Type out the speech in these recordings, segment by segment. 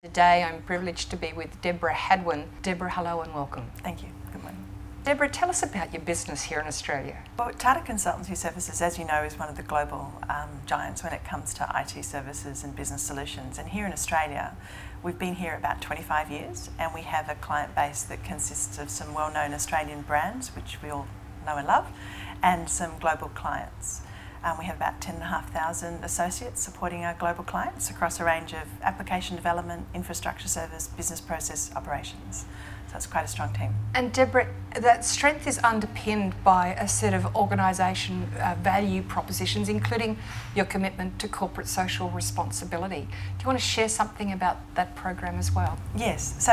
Today I'm privileged to be with Deborah Hadwen. Deborah, hello and welcome. Thank you. Good morning. Deborah, tell us about your business here in Australia. Well, Tata Consultancy Services, as you know, is one of the global giants when it comes to IT services and business solutions. And here in Australia, we've been here about 25 years and we have a client base that consists of some well-known Australian brands, which we all know and love, and some global clients. We have about 10,500 associates supporting our global clients across a range of application development, infrastructure service, business process operations. So it's quite a strong team. And Deborah, that strength is underpinned by a set of organisation value propositions, including your commitment to corporate social responsibility. Do you want to share something about that program as well? Yes. So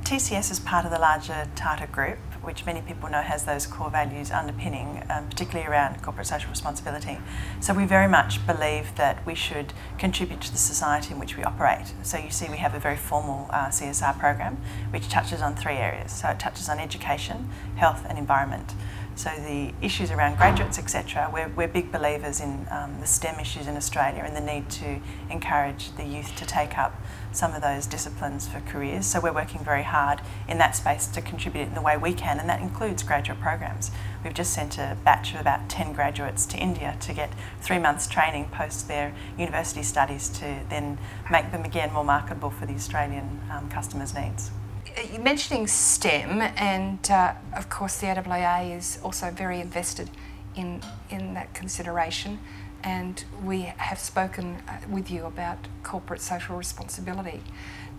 TCS is part of the larger Tata Group, which many people know has those core values underpinning, particularly around corporate social responsibility. So we very much believe that we should contribute to the society in which we operate. So you see we have a very formal CSR program which touches on three areas. So it touches on education, health and environment. So the issues around graduates, etc., we're big believers in the STEM issues in Australia and the need to encourage the youth to take up some of those disciplines for careers. So we're working very hard in that space to contribute in the way we can, and that includes graduate programs. We've just sent a batch of about 10 graduates to India to get 3 months training post their university studies to then make them again more marketable for the Australian customers' needs. You're mentioning STEM, and of course the AIIA is also very invested in that consideration, and we have spoken with you about corporate social responsibility.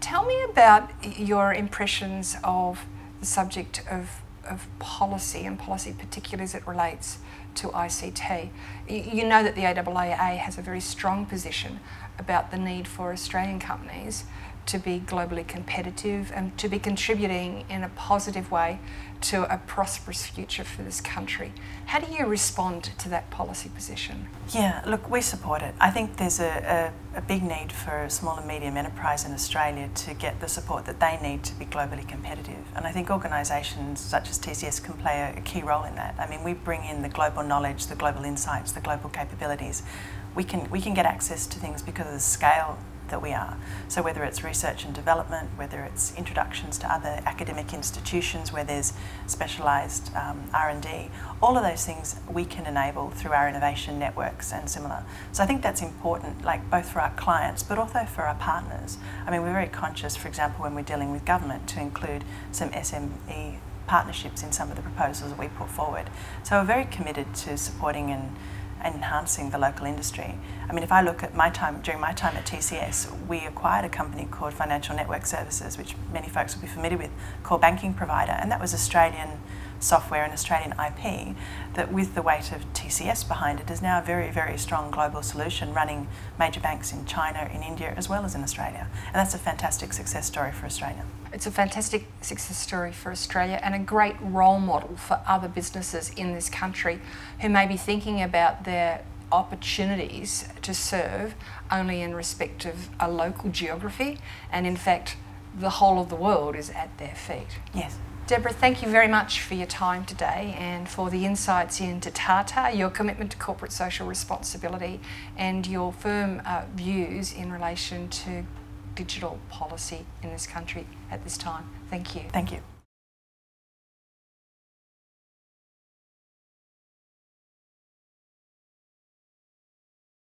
Tell me about your impressions of the subject of policy, and policy particularly as it relates to ICT. You know that the AIIA has a very strong position about the need for Australian companies to be globally competitive and to be contributing in a positive way to a prosperous future for this country. How do you respond to that policy position? Yeah, look, we support it. I think there's a big need for small and medium enterprise in Australia to get the support that they need to be globally competitive. And I think organisations such as TCS can play a key role in that. I mean, we bring in the global knowledge, the global insights, the global capabilities. We can get access to things because of the scale that we are. So whether it's research and development, whether it's introductions to other academic institutions where there's specialised R&D, all of those things we can enable through our innovation networks and similar. So I think that's important, like both for our clients but also for our partners. I mean, we're very conscious, for example, when we're dealing with government, to include some SME partnerships in some of the proposals that we put forward. So we're very committed to supporting and enhancing the local industry. I mean, if I look at during my time at TCS, we acquired a company called Financial Network Services, which many folks will be familiar with, core banking provider, and that was Australian software and Australian IP that, with the weight of TCS behind it, is now a very, very strong global solution running major banks in China, in India, as well as in Australia. And that's a fantastic success story for Australia. It's a fantastic success story for Australia and a great role model for other businesses in this country who may be thinking about their opportunities to serve only in respect of a local geography, and in fact the whole of the world is at their feet. Yes. Deborah, thank you very much for your time today and for the insights into Tata, your commitment to corporate social responsibility and your firm views in relation to digital policy in this country at this time. Thank you. Thank you.